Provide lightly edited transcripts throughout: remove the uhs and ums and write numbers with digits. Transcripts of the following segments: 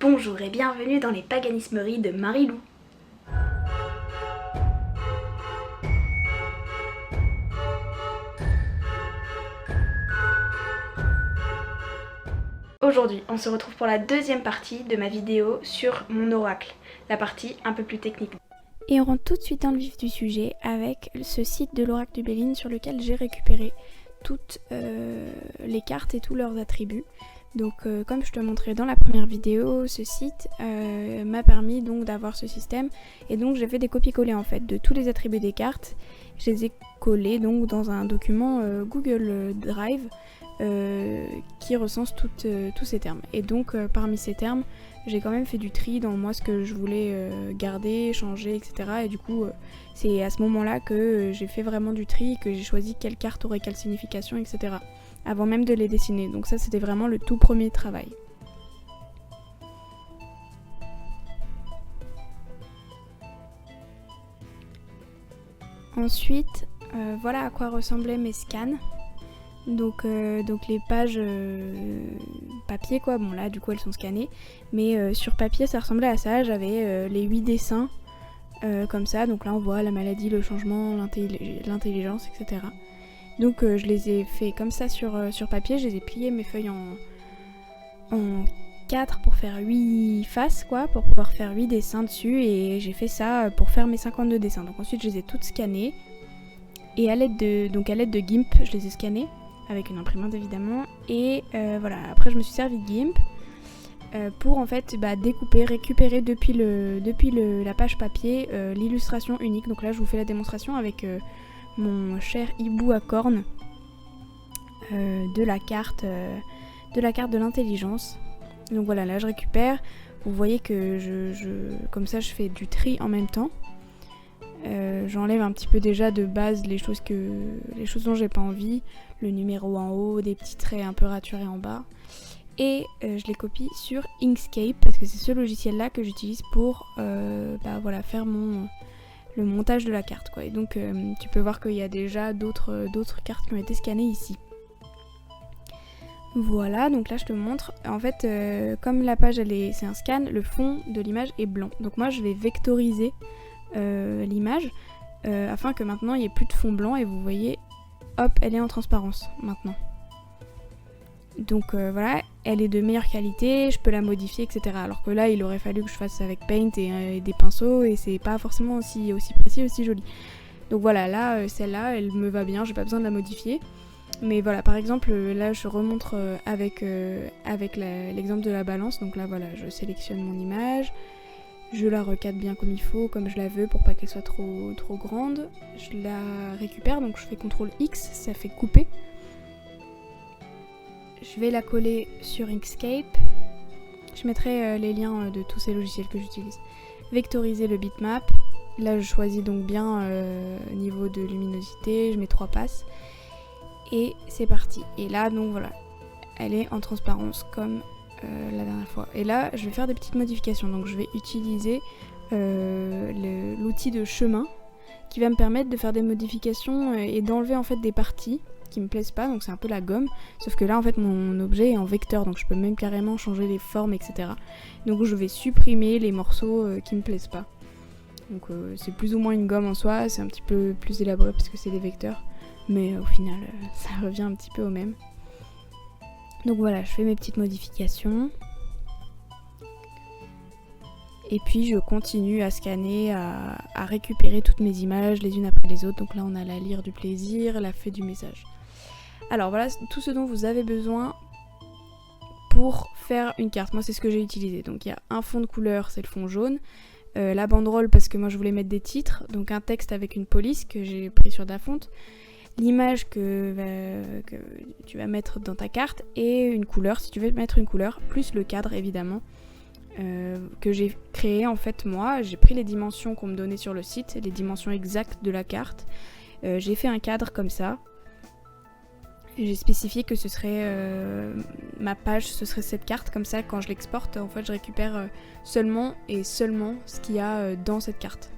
Bonjour et bienvenue dans les paganismeries de Marilou. Aujourd'hui, on se retrouve pour la deuxième partie de ma vidéo sur mon oracle, la partie un peu plus technique. Et on rentre tout de suite dans le vif du sujet avec ce site de l'oracle du Béline sur lequel j'ai récupéré toutes les cartes et tous leurs attributs. Donc comme je te montrais dans la première vidéo, ce site m'a permis donc d'avoir ce système et donc j'ai fait des copier-coller en fait de tous les attributs des cartes. Je les ai collés donc dans un document Google Drive qui recense tous ces termes. Et donc parmi ces termes, j'ai quand même fait du tri dans moi ce que je voulais garder, changer, etc. Et du coup c'est à ce moment-là que j'ai fait vraiment du tri, que j'ai choisi quelle carte aurait quelle signification, etc. Avant même de les dessiner. Donc ça c'était vraiment le tout premier travail. Ensuite, voilà à quoi ressemblaient mes scans. Donc les pages papier quoi, bon là du coup elles sont scannées, mais sur papier ça ressemblait à ça, j'avais les 8 dessins comme ça, donc là on voit la maladie, le changement, l'intelligence, etc. Donc je les ai fait comme ça sur papier, je les ai pliés mes feuilles en 4 pour faire 8 faces quoi, pour pouvoir faire 8 dessins dessus, et j'ai fait ça pour faire mes 52 dessins. Donc ensuite je les ai toutes scannées, et à l'aide de GIMP je les ai scannés avec une imprimante évidemment, et voilà, après je me suis servi de GIMP pour en fait découper, récupérer depuis la page papier l'illustration unique. Donc là je vous fais la démonstration avec mon cher hibou à cornes de la carte de l'intelligence. Donc voilà, là je récupère, vous voyez que comme ça je fais du tri en même temps. J'enlève un petit peu déjà de base les choses dont j'ai pas envie, le numéro en haut, des petits traits un peu raturés en bas, et je les copie sur Inkscape parce que c'est ce logiciel là que j'utilise pour faire le montage de la carte quoi. Et donc tu peux voir qu'il y a déjà d'autres cartes qui ont été scannées ici. Voilà, donc là je te montre, en fait comme la page c'est un scan, le fond de l'image est blanc, donc moi je vais vectoriser l'image afin que maintenant il n'y ait plus de fond blanc, et vous voyez, hop, elle est en transparence maintenant. Donc voilà, elle est de meilleure qualité, je peux la modifier, etc. Alors que là il aurait fallu que je fasse avec Paint et des pinceaux, et c'est pas forcément aussi précis, aussi joli. Donc voilà, là celle-là elle me va bien, j'ai pas besoin de la modifier. Mais voilà, par exemple là je remontre avec l'exemple de la balance. Donc là voilà, je sélectionne mon image, je la recadre bien comme il faut, comme je la veux, pour pas qu'elle soit trop grande. Je la récupère, donc je fais CTRL X, ça fait couper. Je vais la coller sur Inkscape. Je mettrai les liens de tous ces logiciels que j'utilise. Vectoriser le bitmap. Là je choisis donc bien niveau de luminosité, je mets 3 passes. Et c'est parti. Et là donc voilà, elle est en transparence comme la dernière fois. Et là je vais faire des petites modifications, donc je vais utiliser l'outil de chemin qui va me permettre de faire des modifications et d'enlever en fait des parties qui me plaisent pas, donc c'est un peu la gomme, sauf que là en fait mon objet est en vecteur, donc je peux même carrément changer les formes, etc. Donc je vais supprimer les morceaux qui me plaisent pas. Donc c'est plus ou moins une gomme en soi, c'est un petit peu plus élaboré parce que c'est des vecteurs, mais au final ça revient un petit peu au même. Donc voilà, je fais mes petites modifications. Et puis je continue à scanner, à récupérer toutes mes images les unes après les autres. Donc là on a la lyre du plaisir, la fée du message. Alors voilà tout ce dont vous avez besoin pour faire une carte. Moi c'est ce que j'ai utilisé. Donc il y a un fond de couleur, c'est le fond jaune. La banderole parce que moi je voulais mettre des titres. Donc un texte avec une police que j'ai pris sur Dafonte. L'image que tu vas mettre dans ta carte, et une couleur si tu veux mettre une couleur, plus le cadre évidemment. Que j'ai créé en fait moi, j'ai pris les dimensions qu'on me donnait sur le site, les dimensions exactes de la carte, j'ai fait un cadre comme ça, j'ai spécifié que ce serait ma page, ce serait cette carte, comme ça quand je l'exporte en fait je récupère seulement ce qu'il y a dans cette carte.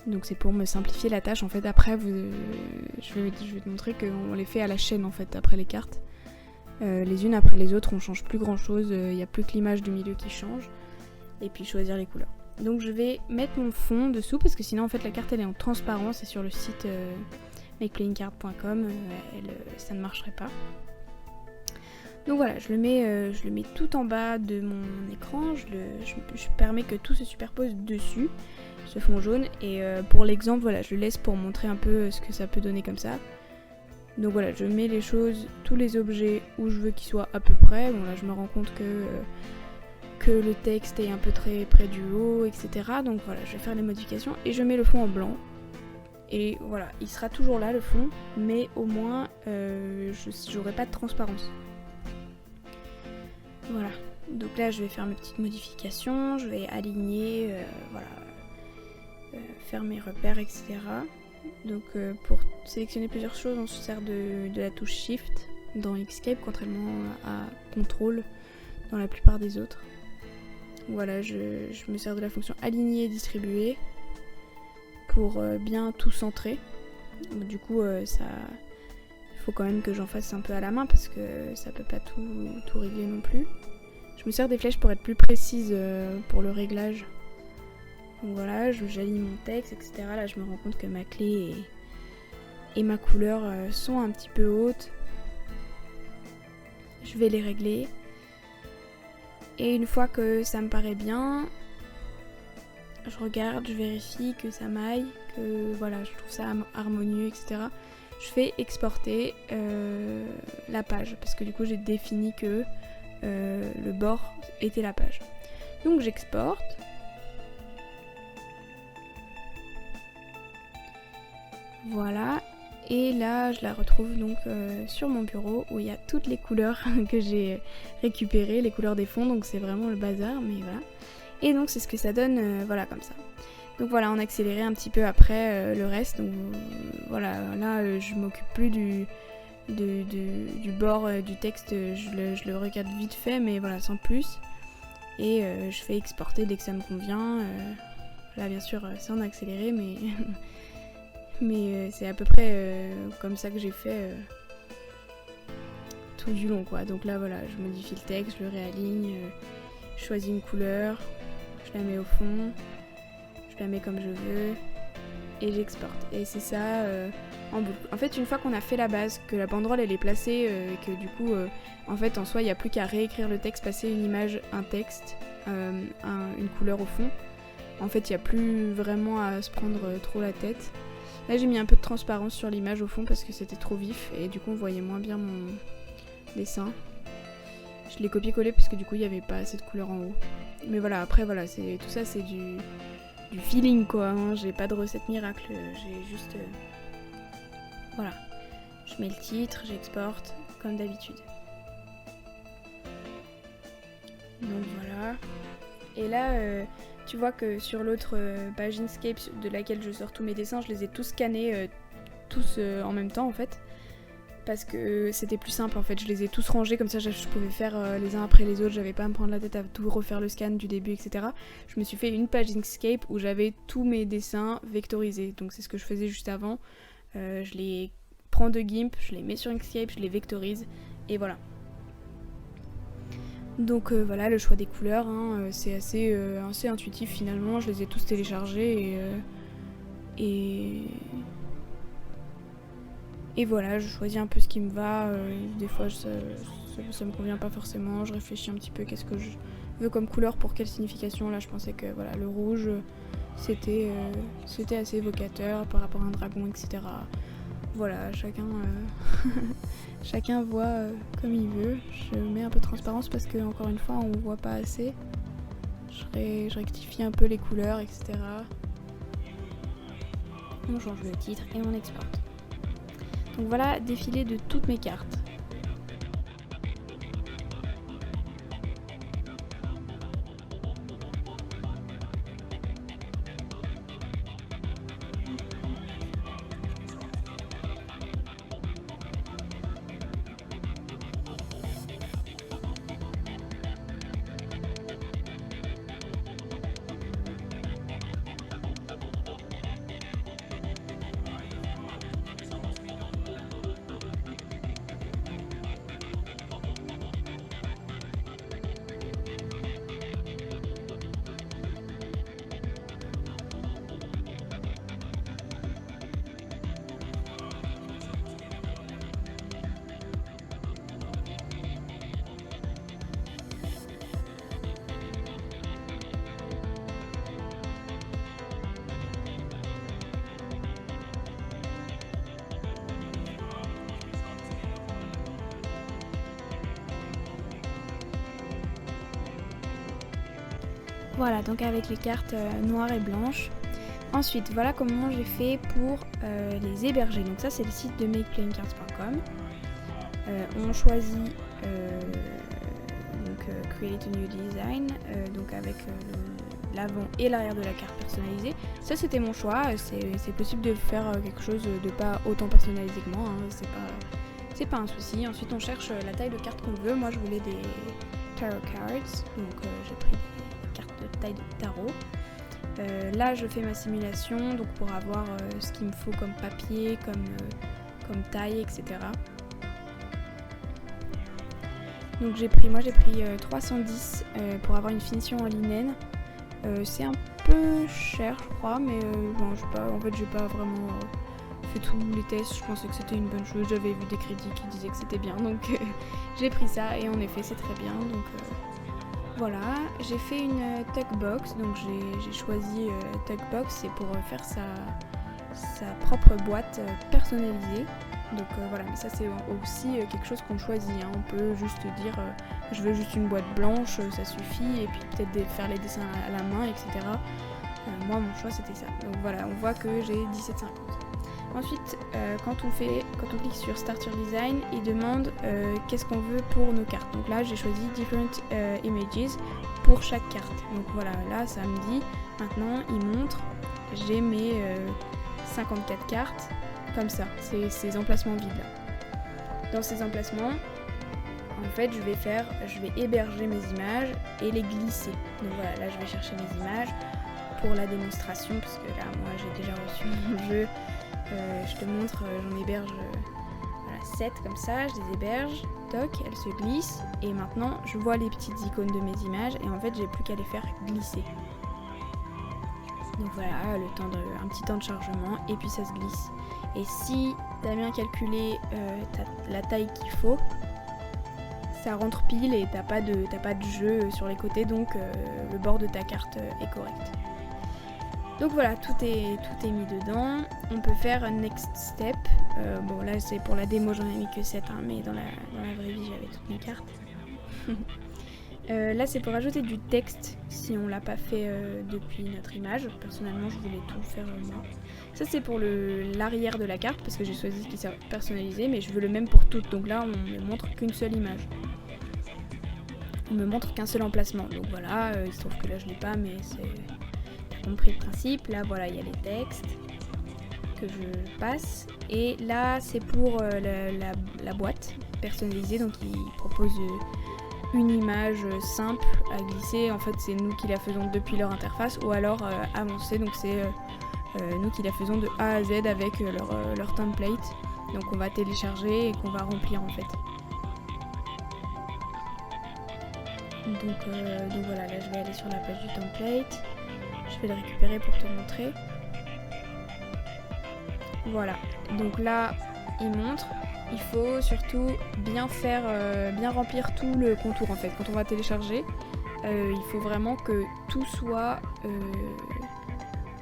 Donc c'est pour me simplifier la tâche en fait. Après je vais te montrer qu'on les fait à la chaîne en fait après les cartes. les unes après les autres, on change plus grand chose, il n'y a plus que l'image du milieu qui change. Et puis choisir les couleurs. Donc je vais mettre mon fond dessous parce que sinon en fait la carte elle est en transparence et sur le site makeplayingcard.com ça ne marcherait pas. Donc voilà, je le mets tout en bas de mon écran, je permets que tout se superpose dessus, ce fond jaune, et pour l'exemple, voilà, je le laisse pour montrer un peu ce que ça peut donner comme ça. Donc voilà, je mets les choses, tous les objets où je veux qu'ils soient à peu près. Bon là je me rends compte que le texte est un peu très près du haut, etc. Donc voilà, je vais faire les modifications et je mets le fond en blanc. Et voilà, il sera toujours là le fond, mais au moins j'aurai pas de transparence. Voilà, donc là je vais faire mes petites modifications, je vais aligner, faire mes repères, etc. Donc pour sélectionner plusieurs choses, on se sert de la touche Shift dans Inkscape, contrairement à Control dans la plupart des autres. Voilà, je me sers de la fonction aligner et distribuer pour bien tout centrer. Du coup, il faut quand même que j'en fasse un peu à la main parce que ça peut pas tout régler non plus. Je me sers des flèches pour être plus précise pour le réglage. Donc voilà, j'aligne mon texte, etc. Là, je me rends compte que ma clé et ma couleur sont un petit peu hautes. Je vais les régler. Et une fois que ça me paraît bien, je regarde, je vérifie que ça m'aille, que voilà, je trouve ça harmonieux, etc. Je fais exporter la page parce que du coup j'ai défini que le bord était la page. Donc j'exporte. Voilà. Et là je la retrouve donc sur mon bureau où il y a toutes les couleurs que j'ai récupérées, les couleurs des fonds, donc c'est vraiment le bazar, mais voilà. Et donc c'est ce que ça donne, voilà, comme ça. Donc voilà, on accélérait un petit peu après le reste. Donc voilà, là je m'occupe plus du bord du texte, je le regarde vite fait, mais voilà, sans plus. Et je fais exporter dès que ça me convient. Là bien sûr c'est en accéléré, mais mais c'est à peu près comme ça que j'ai fait tout du long, quoi. Donc là voilà, je modifie le texte, je le réaligne, je choisis une couleur, je la mets au fond, je la mets comme je veux et j'exporte. Et c'est ça en boucle. En fait, une fois qu'on a fait la base, que la banderole elle est placée et que du coup en fait en soi il n'y a plus qu'à réécrire le texte, passer une image, un texte, une couleur au fond. En fait il n'y a plus vraiment à se prendre trop la tête. Là j'ai mis un peu de transparence sur l'image au fond parce que c'était trop vif et du coup on voyait moins bien mon dessin. Je l'ai copié-collé parce que du coup il n'y avait pas assez de couleur en haut. Mais voilà, après voilà, tout ça c'est du feeling, quoi, hein. J'ai pas de recette miracle, j'ai juste... voilà. Je mets le titre, j'exporte comme d'habitude. Donc voilà. Et là, tu vois que sur l'autre page Inkscape de laquelle je sors tous mes dessins, je les ai tous scannés, tous en même temps en fait. Parce que c'était plus simple en fait, je les ai tous rangés, comme ça je pouvais faire les uns après les autres, j'avais pas à me prendre la tête à tout refaire le scan du début, etc. Je me suis fait une page Inkscape où j'avais tous mes dessins vectorisés, donc c'est ce que je faisais juste avant. Je les prends de GIMP, je les mets sur Inkscape, je les vectorise, et voilà. Donc voilà, le choix des couleurs, hein, c'est assez intuitif finalement, je les ai tous téléchargés et voilà, je choisis un peu ce qui me va, des fois ça me convient pas forcément, je réfléchis un petit peu qu'est-ce que je veux comme couleur, pour quelle signification. Là je pensais que voilà, le rouge c'était assez évocateur par rapport à un dragon, etc. Voilà, chacun voit comme il veut. Je mets un peu de transparence parce que encore une fois on voit pas assez. Je rectifie un peu les couleurs, etc. On change le titre et on exporte. Donc voilà, défilé de toutes mes cartes. Voilà, donc avec les cartes noires et blanches. Ensuite, voilà comment j'ai fait pour les héberger. Donc ça, c'est le site de makeplayingcards.com. On choisit Create a New Design, donc avec l'avant et l'arrière de la carte personnalisée. Ça, c'était mon choix. C'est possible de faire quelque chose de pas autant personnalisé que moi, hein. C'est pas un souci. Ensuite, on cherche la taille de carte qu'on veut. Moi, je voulais des tarot cards, donc j'ai pris des cartes de taille de tarot. Là, je fais ma simulation, donc pour avoir ce qu'il me faut comme papier, comme taille, etc. Donc j'ai pris 310 pour avoir une finition en linen. C'est un peu cher, je crois, mais bon, j'ai pas vraiment fait tous les tests. Je pensais que c'était une bonne chose. J'avais vu des critiques qui disaient que c'était bien, donc j'ai pris ça et en effet c'est très bien. Donc voilà, j'ai fait une Tuckbox, donc j'ai choisi Tuckbox, c'est pour faire sa propre boîte personnalisée. Donc voilà, mais ça c'est aussi quelque chose qu'on choisit, hein. On peut juste dire je veux juste une boîte blanche, ça suffit, et puis peut-être faire les dessins à la main, etc. Moi mon choix c'était ça. Donc voilà, on voit que j'ai 17,50. Ensuite, quand on clique sur Start Your Design, il demande qu'est-ce qu'on veut pour nos cartes. Donc là j'ai choisi Different Images pour chaque carte. Donc voilà, là ça me dit, maintenant il montre, j'ai mes 54 cartes. Comme ça, ces emplacements vides là. Dans ces emplacements, en fait, je vais héberger mes images et les glisser. Donc voilà, là je vais chercher mes images pour la démonstration, parce que là moi j'ai déjà reçu mon jeu. Je te montre, j'en héberge 7 comme ça, je les héberge, toc, elles se glissent, et maintenant je vois les petites icônes de mes images, et en fait j'ai plus qu'à les faire glisser. Donc voilà, un petit temps de chargement, et puis ça se glisse. Et si tu as bien calculé la taille qu'il faut, ça rentre pile et t'as pas de jeu sur les côtés, donc le bord de ta carte est correct. Donc voilà, tout est mis dedans. On peut faire un next step. Bon là c'est pour la démo, j'en ai mis que 7, hein, mais dans la vraie vie j'avais toutes mes cartes. Là c'est pour ajouter du texte si on l'a pas fait depuis notre image. Personnellement je voulais tout faire moi. Ça c'est pour l'arrière de la carte parce que j'ai choisi qu'il soit personnalisé, mais je veux le même pour toutes. Donc là on ne montre qu'une seule image. On me montre qu'un seul emplacement. Donc voilà, il se trouve que là je l'ai pas, mais t'as compris le principe. Là voilà, il y a les textes que je passe. Et là c'est pour la boîte personnalisée. Donc il propose une image simple à glisser. En fait c'est nous qui la faisons depuis leur interface ou alors avancée. Donc c'est nous qui la faisons de A à Z avec leur template. Donc on va télécharger et qu'on va remplir en fait. Donc voilà, là je vais aller sur la page du template. Je vais le récupérer pour te montrer. Voilà, donc là il montre. Il faut surtout bien remplir tout le contour en fait. Quand on va télécharger, il faut vraiment que tout soit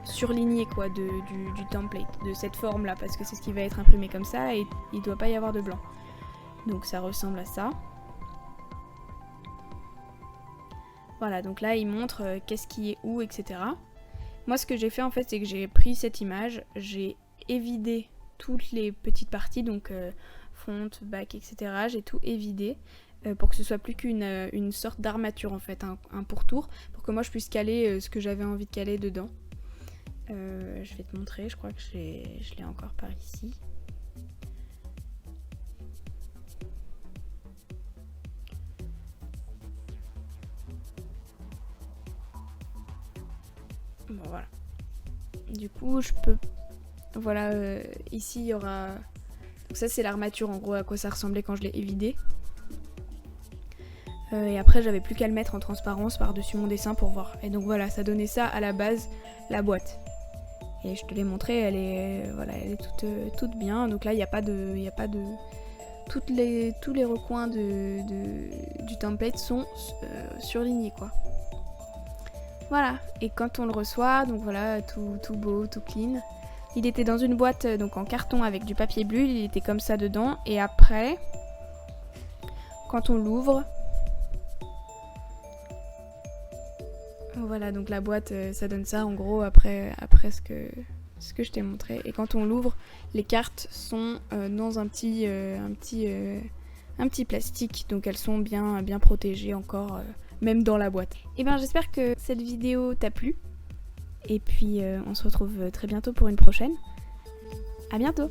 surligné quoi, du template, de cette forme là, parce que c'est ce qui va être imprimé comme ça et il ne doit pas y avoir de blanc. Donc ça ressemble à ça. Voilà, donc là il montre qu'est-ce qui est où, etc. Moi ce que j'ai fait en fait, c'est que j'ai pris cette image, j'ai évidé toutes les petites parties, donc front, back, etc. J'ai tout évidé pour que ce soit plus qu'une sorte d'armature en fait, un pourtour, pour que moi je puisse caler ce que j'avais envie de caler dedans. Je vais te montrer, je crois que je l'ai encore par ici. Bon voilà. Du coup je peux... Voilà, ici il y aura... Donc ça c'est l'armature en gros, à quoi ça ressemblait quand je l'ai évidé. Et après j'avais plus qu'à le mettre en transparence par-dessus mon dessin pour voir. Et donc voilà, ça donnait ça à la base, la boîte. Et je te l'ai montré, elle est toute bien. Donc là il n'y a pas de... tous les recoins du template sont surlignés quoi. Voilà, et quand on le reçoit, donc voilà, tout beau, tout clean. Il était dans une boîte donc en carton avec du papier bleu, il était comme ça dedans. Et après, quand on l'ouvre, Voilà, donc la boîte, ça donne ça en gros après ce que je t'ai montré. Et quand on l'ouvre, les cartes sont dans un petit plastique, donc elles sont bien protégées encore, même dans la boîte. Et ben j'espère que cette vidéo t'a plu. Et puis on se retrouve très bientôt pour une prochaine. À bientôt!